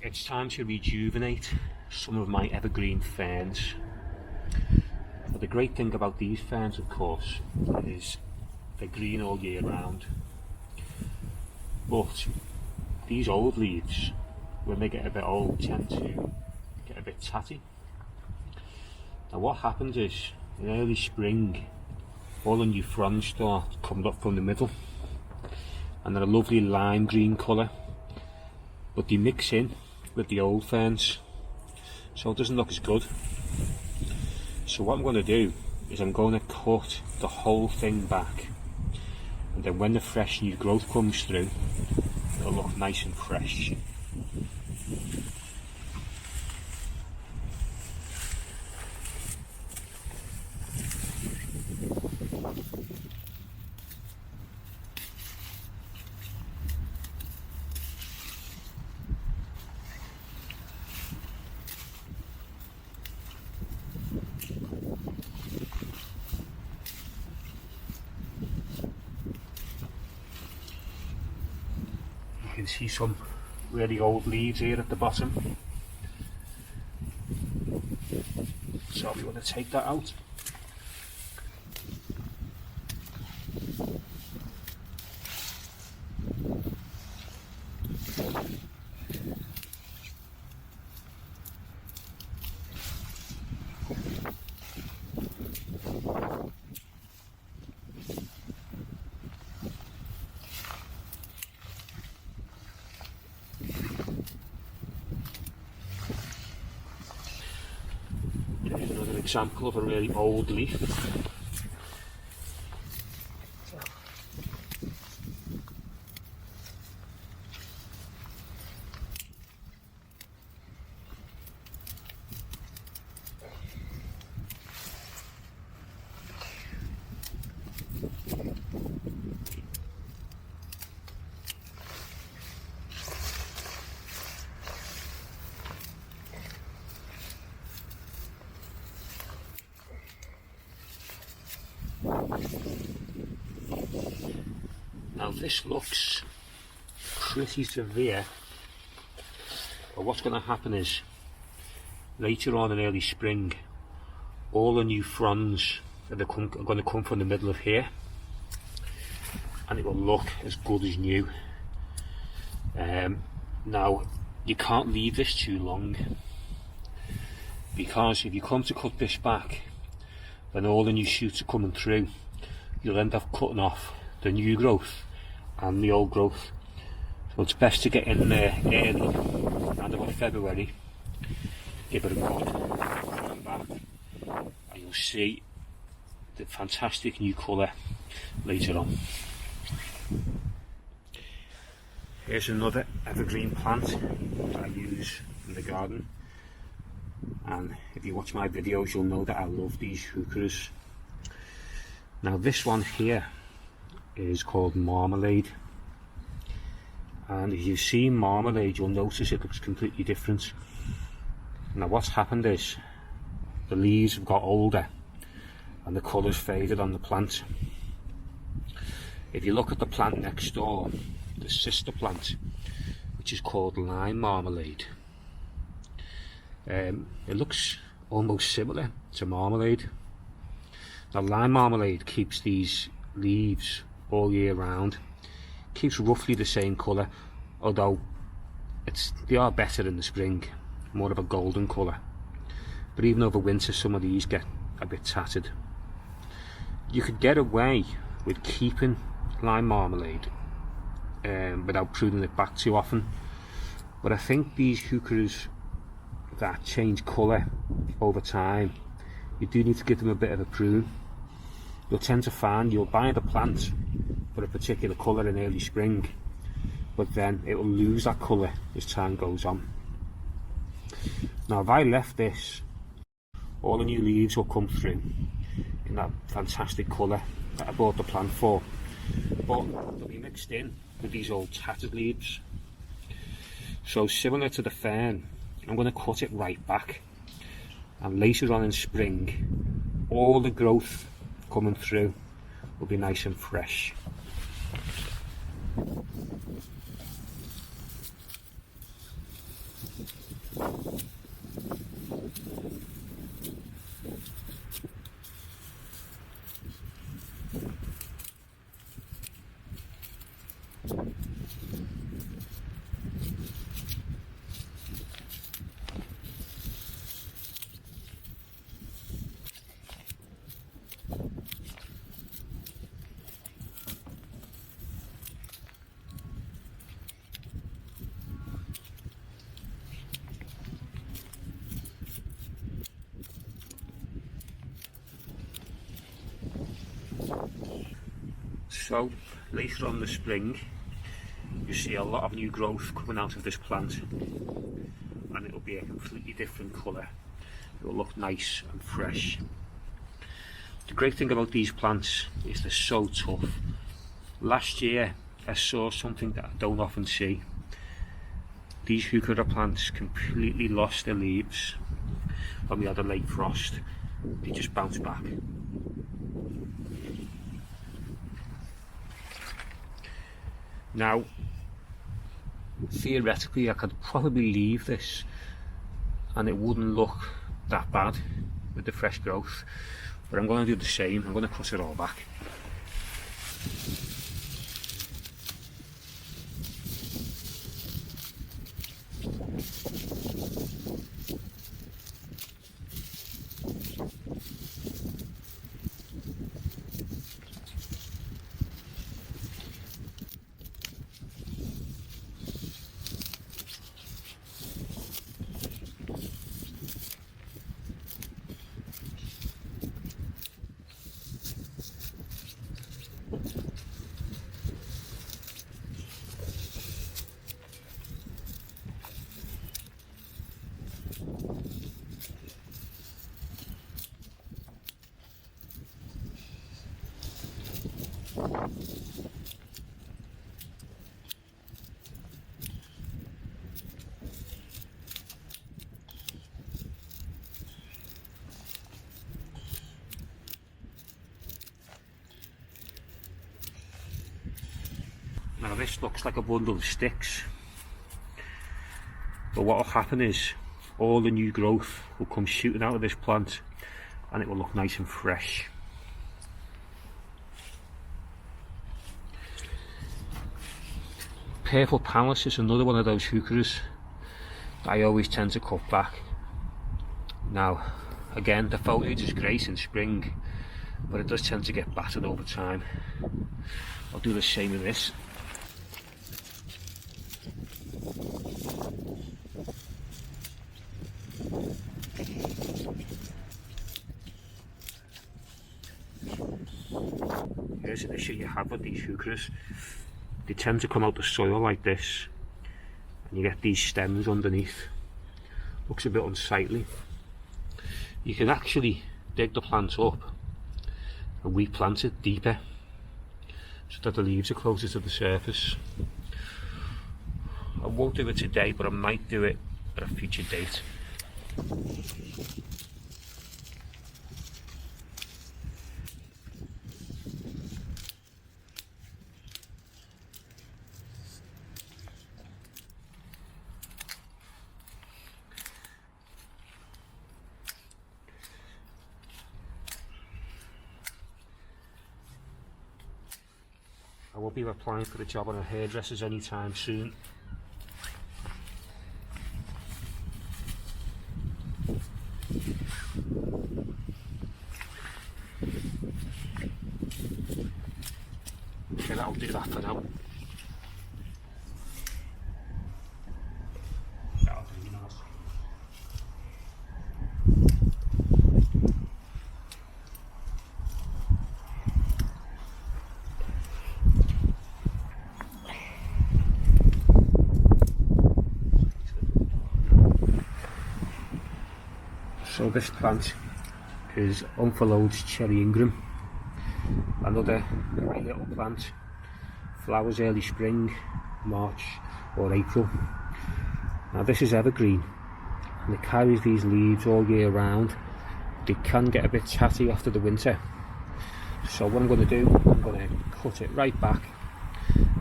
It's time to rejuvenate some of my evergreen ferns. But the great thing about these ferns, of course, is they're green all year round. But these old leaves, when they get a bit old, tend to get a bit tatty. Now what happens is, in early spring, all the new fronds start coming up from the middle, and they're a lovely lime green colour, but they mix in with the old ferns, so it doesn't look as good. So what I'm going to do is I'm going to cut the whole thing back, and then when the fresh new growth comes through, it'll look nice and fresh. You can see some really old leaves here at the bottom, so we want to take that out. Here's another example of a really old leaf. Now this looks pretty severe, but what's going to happen is later on in early spring, all the new fronds are going to come from the middle of here, and it will look as good as new. Now you can't leave this too long, because if you come to cut this back when all the new shoots are coming through, you'll end up cutting off the new growth and the old growth. So it's best to get in there early, around about February, give it a good cut back, and you'll see the fantastic new colour later on. Here's another evergreen plant that I use in the garden, and if you watch my videos you'll know that I love these heucheras. Now this one here is called Marmalade, and if you've seen Marmalade you'll notice it looks completely different. Now what's happened is the leaves have got older and the colours faded on the plant. If you look at the plant next door, the sister plant, which is called Lime Marmalade, it looks almost similar to Marmalade. Now Lime Marmalade keeps these leaves all year round, keeps roughly the same colour, although they are better in the spring, more of a golden colour. But even over winter some of these get a bit tattered. You could get away with keeping Lime Marmalade without pruning it back too often, but I think these heucheras that change colour over time, you do need to give them a bit of a prune. You'll tend to find you'll buy the plant for a particular colour in early spring, but then it will lose that colour as time goes on. Now if I left this, all the new leaves will come through in that fantastic colour that I bought the plant for, but they'll be mixed in with these old tattered leaves. So similar to the fern, I'm going to cut it right back, and later on in spring all the growth coming through will be nice and fresh. So later on in the spring you see a lot of new growth coming out of this plant, and it'll be a completely different colour. It'll look nice and fresh. The great thing about these plants is they're so tough. Last year I saw something that I don't often see. These heuchera plants completely lost their leaves when we had a late frost. They just bounced back. Now, theoretically I could probably leave this and it wouldn't look that bad with the fresh growth, but I'm going to do the same. I'm going to cut it all back. Now this looks like a bundle of sticks, but what will happen is all the new growth will come shooting out of this plant and it will look nice and fresh. Purple palace is another one of those heucheras that I always tend to cut back. Now again, the foliage is great in spring, but it does tend to get battered over time. I'll do the same with this. Here's an issue you have with these heucheras. They tend to come out the soil like this and you get these stems underneath. Looks a bit unsightly. You can actually dig the plant up and replant it deeper so that the leaves are closer to the surface. I won't do it today, but I might do it at a future date. I won't be applying for the job on a hairdresser's anytime soon. Okay, that'll do that for now. That'll do nice. So this plant is unflourished cherry ingram, another great little plant. Flowers early spring, March or April. Now this is evergreen and it carries these leaves all year round. They can get a bit tatty after the winter. So what I'm going to do, I'm going to cut it right back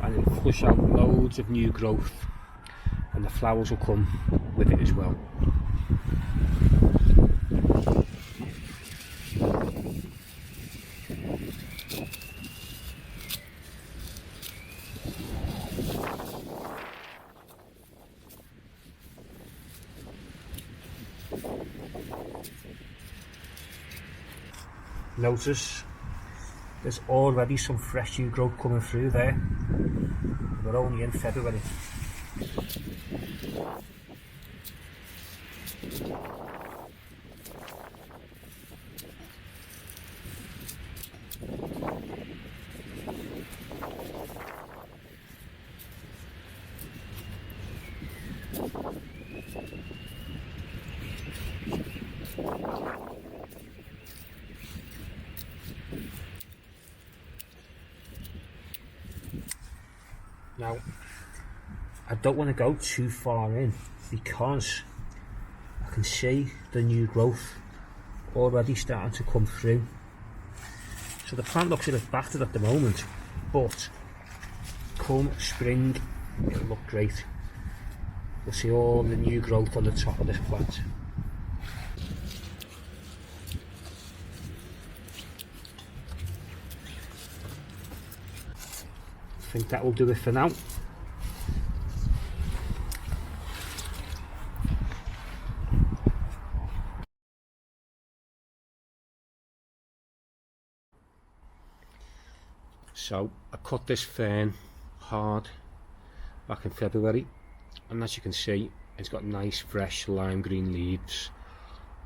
and it'll flush out loads of new growth and the flowers will come with it as well. notice there's already some fresh new growth coming through there. We're only in February. Now, I don't want to go too far in because I can see the new growth already starting to come through. So the plant looks a bit battered at the moment, but come spring it'll look great. You'll see all the new growth on the top of this plant. I think that will do it for now. So I cut this fern hard back in February, and as you can see it's got nice fresh lime green leaves.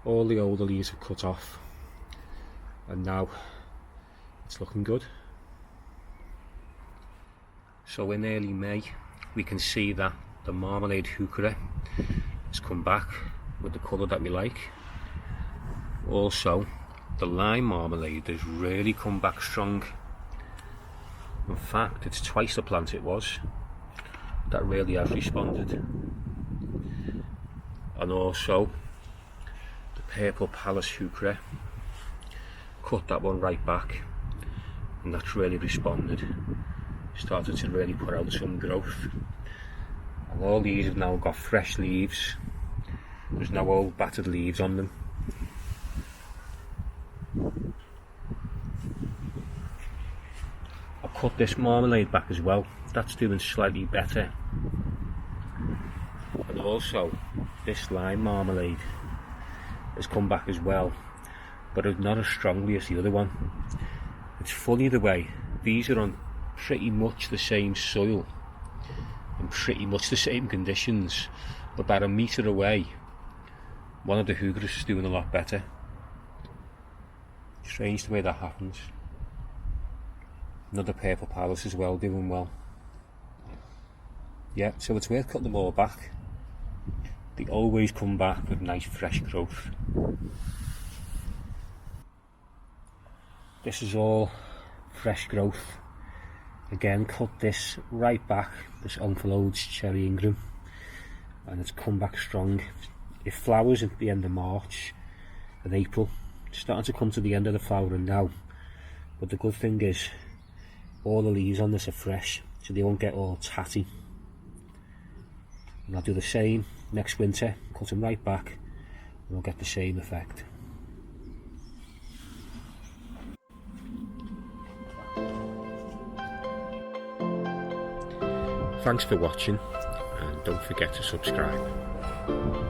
All the older leaves are cut off and now it's looking good. So in early May we can see that the marmalade heuchera has come back with the colour that we like. Also the lime marmalade has really come back strong. In fact, it's twice the plant it was that really has responded. And also the purple palace heuchera, cut that one right back and that's really responded. Started to really put out some growth. And all these have now got fresh leaves. There's no old battered leaves on them. Cut this marmalade back as well, that's doing slightly better. And also this lime marmalade has come back as well, but it's not as strongly as the other one. It's funny the way these are on pretty much the same soil and pretty much the same conditions. About a metre away one of the heucheras is doing a lot better. Strange the way that happens. Another purple palace as well, doing well. Yeah, so it's worth cutting them all back. They always come back with nice fresh growth. This is all fresh growth. Again, cut this right back, this unflourished cherry ingram, and it's come back strong. It flowers at the end of March and April. It's starting to come to the end of the flowering now, but the good thing is all the leaves on this are fresh, so they won't get all tatty. And I'll do the same next winter, cut them right back and we'll get the same effect. Thanks for watching and don't forget to subscribe.